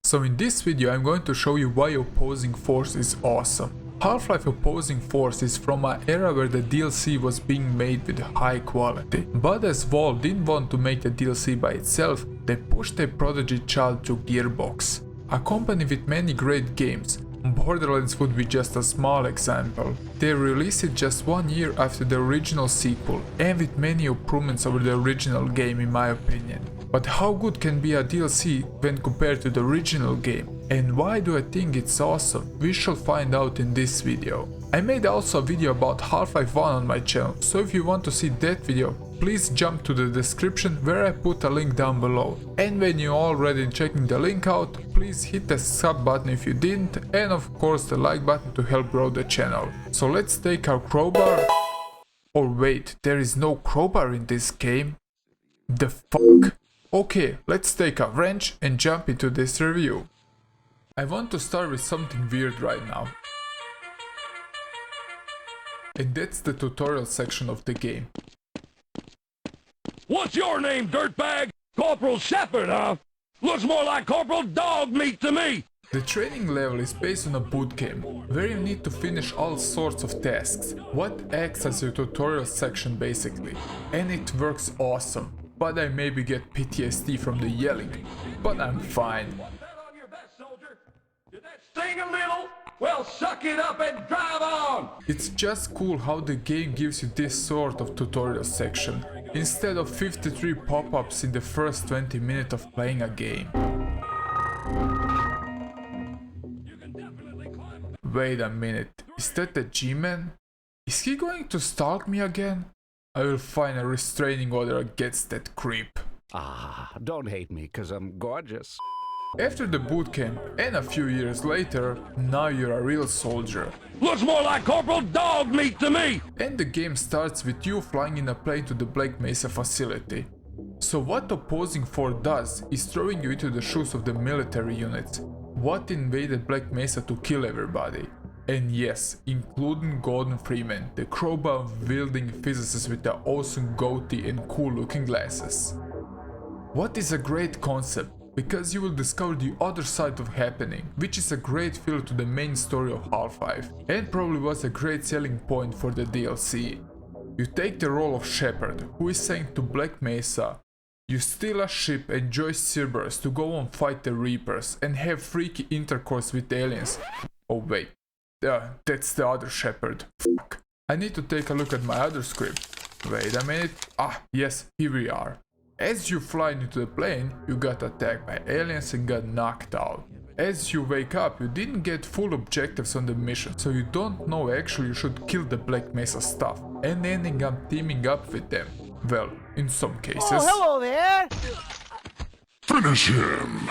So in this video I'm going to show you why Opposing Force is awesome. Half-Life Opposing Force is from an era where the DLC was being made with high quality. But as Valve didn't want to make the DLC by itself, they pushed their prodigy child to Gearbox. A company with many great games, Borderlands would be just a small example. They released it just 1 year after the original sequel and with many improvements over the original game in my opinion. But how good can be a DLC when compared to the original game? And why do I think it's awesome? We shall find out in this video. I made also a video about Half-Life 1 on my channel, so if you want to see that video, please jump to the description where I put a link down below. And when you're already checking the link out, please hit the sub button if you didn't, and of course the like button to help grow the channel. So let's take our crowbar. Or wait, there is no crowbar in this game? The fuck? Okay, let's take a wrench and jump into this review. I want to start with something weird right now. And that's the tutorial section of the game. What's your name, dirtbag? Corporal Shepard, huh? Looks more like Corporal Dog Meat to me! The training level is based on a bootcamp, where you need to finish all sorts of tasks, what acts as your tutorial section basically. And it works awesome, but I maybe get PTSD from the yelling, but I'm fine. Did that sting a little? Well, suck it up and drive on! It's just cool how the game gives you this sort of tutorial section, instead of 53 pop-ups in the first 20 minutes of playing a game. Wait a minute, is that the G-Man? Is he going to stalk me again? I will find a restraining order against that creep. Ah, don't hate me, 'cause I'm gorgeous. After the bootcamp, and a few years later, now you're a real soldier. Looks more like Corporal Dog Meat to me! And the game starts with you flying in a plane to the Black Mesa facility. So what Opposing Force does is throwing you into the shoes of the military units. What invaded Black Mesa to kill everybody. And yes, including Gordon Freeman, the crowbar-wielding physicist with the awesome goatee and cool-looking glasses. What is a great concept? Because you will discover the other side of happening, which is a great filler to the main story of Half-Life, and probably was a great selling point for the DLC. You take the role of Shepard, who is sent to Black Mesa. You steal a ship and join Cerberus to go and fight the Reapers and have freaky intercourse with aliens. Oh wait, that's the other Shepard. Fuck. I need to take a look at my other script. Wait a minute. Ah, yes, here we are. As you fly into the plane, you got attacked by aliens and got knocked out. As you wake up, you didn't get full objectives on the mission, so you don't know actually you should kill the Black Mesa stuff, and ending up teaming up with them. Well, in some cases. Oh, hello there! Finish him!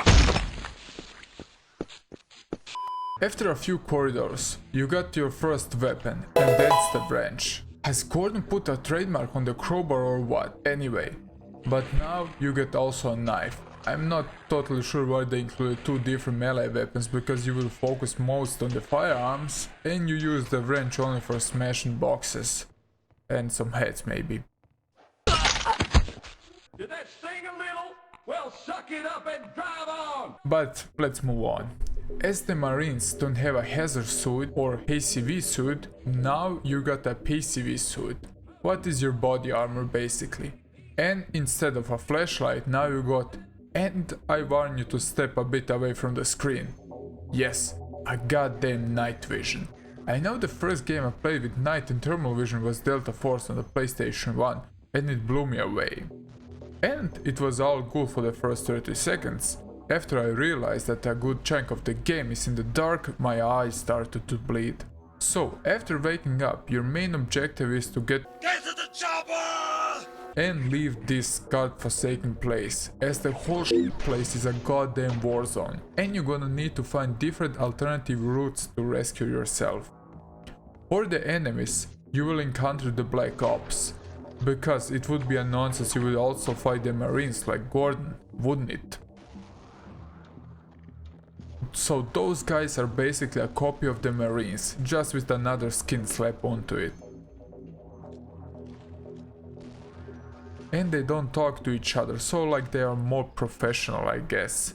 After a few corridors, you got your first weapon, and that's the wrench. Has Gordon put a trademark on the crowbar or what? Anyway. But now you get also a knife. I'm not totally sure why they included two different melee weapons, because you will focus most on the firearms and you use the wrench only for smashing boxes. And some heads maybe. Did that sting a little? Well, suck it up and drive on! But let's move on. As the Marines don't have a hazard suit or ACV suit, now you got a PCV suit. What is your body armor basically? And instead of a flashlight, now you got, and I warn you to step a bit away from the screen. Yes, a goddamn night vision. I know the first game I played with night and thermal vision was Delta Force on the PlayStation 1, and it blew me away. And it was all good for the first 30 seconds. After I realized that a good chunk of the game is in the dark, my eyes started to bleed. So, after waking up, your main objective is to get to the chopper! And leave this godforsaken place, as the whole place is a goddamn war zone, and you're gonna need to find different alternative routes to rescue yourself. For the enemies, you will encounter the Black Ops, because it would be a nonsense you would also fight the Marines like Gordon, wouldn't it? So those guys are basically a copy of the Marines, just with another skin slapped onto it. And they don't talk to each other, so like they are more professional, I guess.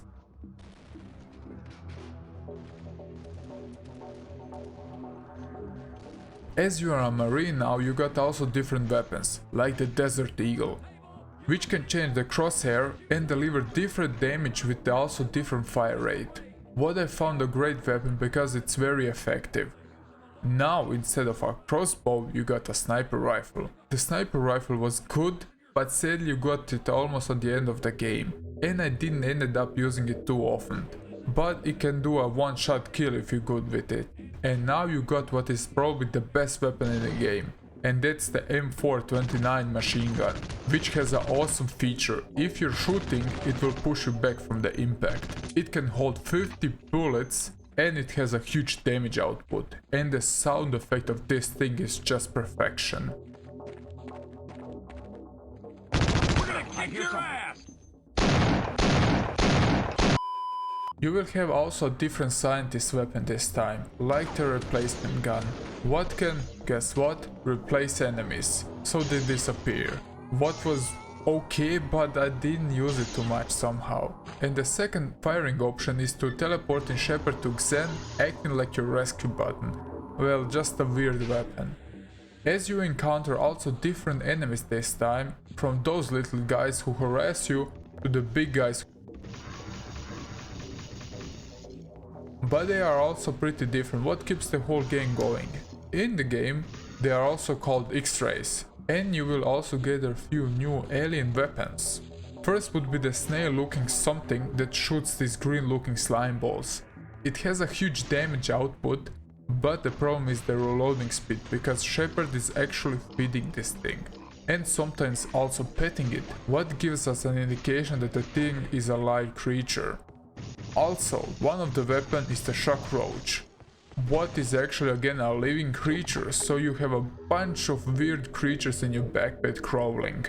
As you are a marine now, you got also different weapons, like the Desert Eagle, which can change the crosshair and deliver different damage with also different fire rate. What I found a great weapon because it's very effective. Now instead of a crossbow you got a sniper rifle. The sniper rifle was good, but sadly you got it almost at the end of the game, and I didn't ended up using it too often. But it can do a one-shot kill if you're good with it. And now you got what is probably the best weapon in the game, and that's the M429 Machine Gun, which has an awesome feature. If you're shooting, it will push you back from the impact. It can hold 50 bullets and it has a huge damage output, and the sound effect of this thing is just perfection. We're gonna kick your ass! You will have also a different scientist weapon this time, like the replacement gun. What can, guess what, replace enemies, so they disappear. What was okay, but I didn't use it too much somehow. And the second firing option is to teleporting Shepard to Xen, acting like your rescue button. Well, just a weird weapon. As you encounter also different enemies this time, from those little guys who harass you to the big guys. But they are also pretty different, what keeps the whole game going. In the game, they are also called X-rays, and you will also get a few new alien weapons. First would be the snail looking something that shoots these green looking slime balls. It has a huge damage output, but the problem is the reloading speed, because Shepard is actually feeding this thing, and sometimes also petting it, what gives us an indication that the thing is a live creature. Also, one of the weapons is the shock roach, what is actually again a living creature, so you have a bunch of weird creatures in your backpack crawling.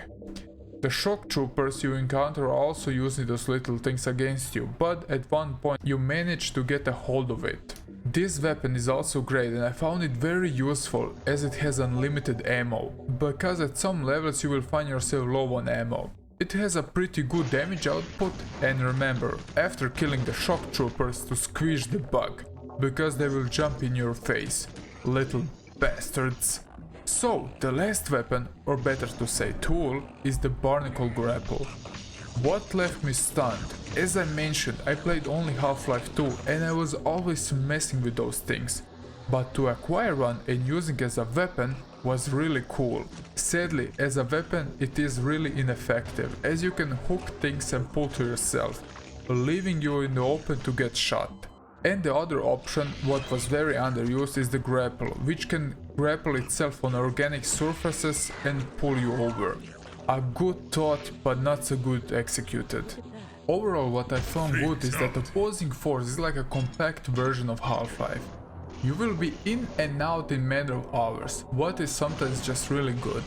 The shock troopers you encounter are also using those little things against you, but at one point you manage to get a hold of it. This weapon is also great, and I found it very useful as it has unlimited ammo, because at some levels you will find yourself low on ammo. It has a pretty good damage output, and remember, after killing the shock troopers, to squish the bug, because they will jump in your face, little bastards. So, the last weapon, or better to say tool, is the barnacle grapple. What left me stunned? As I mentioned, I played only Half-Life 2 and I was always messing with those things, but to acquire one and using as a weapon was really cool. Sadly, as a weapon it is really ineffective, as you can hook things and pull to yourself, leaving you in the open to get shot. And the other option, what was very underused, is the grapple, which can grapple itself on organic surfaces and pull you over. A good thought, but not so good executed. Overall, what I found good is that opposing force is like a compact version of Half-Life. You will be in and out in matter of hours, what is sometimes just really good.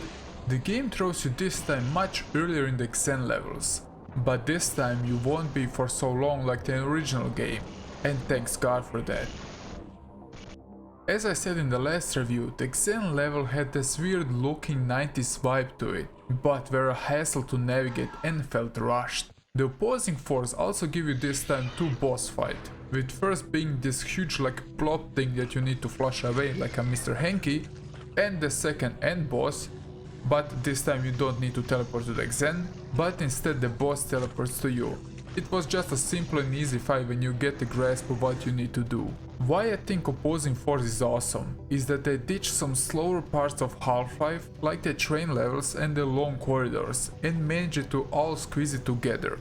The game throws you this time much earlier in the Xen levels, but this time you won't be for so long like the original game, and thanks God for that. As I said in the last review, the Xen level had this weird looking 90s vibe to it, but were a hassle to navigate and felt rushed. The opposing force also give you this time two boss fights, with first being this huge like blob thing that you need to flush away like a Mr. Hanky, and the second end boss, but this time you don't need to teleport to the Xen, but instead the boss teleports to you. It was just a simple and easy fight when you get the grasp of what you need to do. Why I think opposing force is awesome is that they ditch some slower parts of Half-Life, like the train levels and the long corridors, and manage it to all squeeze it together.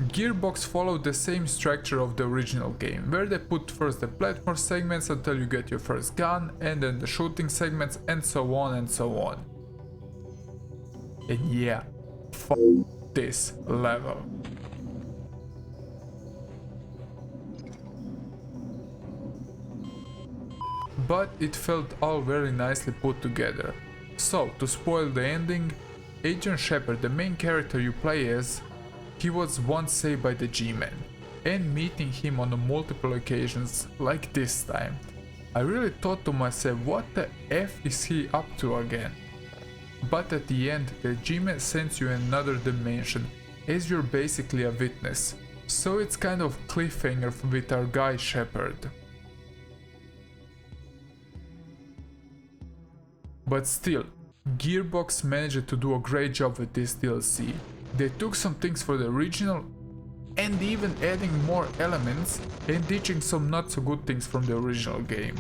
Gearbox followed the same structure of the original game, where they put first the platform segments until you get your first gun, and then the shooting segments, and so on and so on. And yeah, f*** this level. But it felt all very nicely put together. So, to spoil the ending, Adrian Shepard, the main character you play as, he was once saved by the G-Man, and meeting him on multiple occasions, like this time, I really thought to myself, what the F is he up to again? But at the end, the G-Man sends you another dimension, as you're basically a witness, so it's kind of cliffhanger with our guy Shepard. But still, Gearbox managed to do a great job with this DLC. They took some things for the original and even adding more elements and ditching some not so good things from the original game.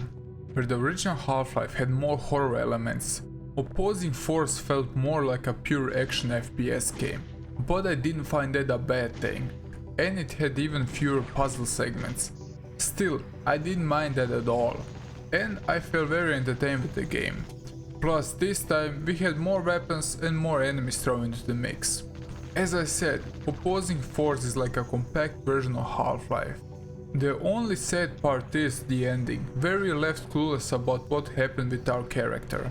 Where the original Half-Life had more horror elements, Opposing Force felt more like a pure action FPS game, but I didn't find that a bad thing, and it had even fewer puzzle segments. Still, I didn't mind that at all, and I felt very entertained with the game. Plus, this time we had more weapons and more enemies thrown into the mix. As I said, Opposing Force is like a compact version of Half-Life. The only sad part is the ending, where we left clueless about what happened with our character.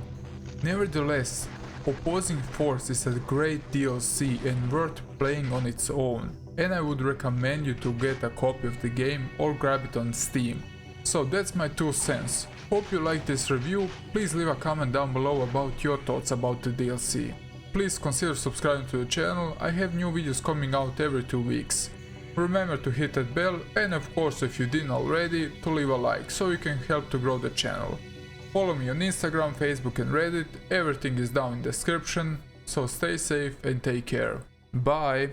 Nevertheless, Opposing Force is a great DLC and worth playing on its own, and I would recommend you to get a copy of the game or grab it on Steam. So that's my 2 cents. Hope you liked this review. Please leave a comment down below about your thoughts about the DLC. Please consider subscribing to the channel, I have new videos coming out every 2 weeks. Remember to hit that bell, and of course, if you didn't already, to leave a like so you can help to grow the channel. Follow me on Instagram, Facebook and Reddit, everything is down in the description, so stay safe and take care. Bye!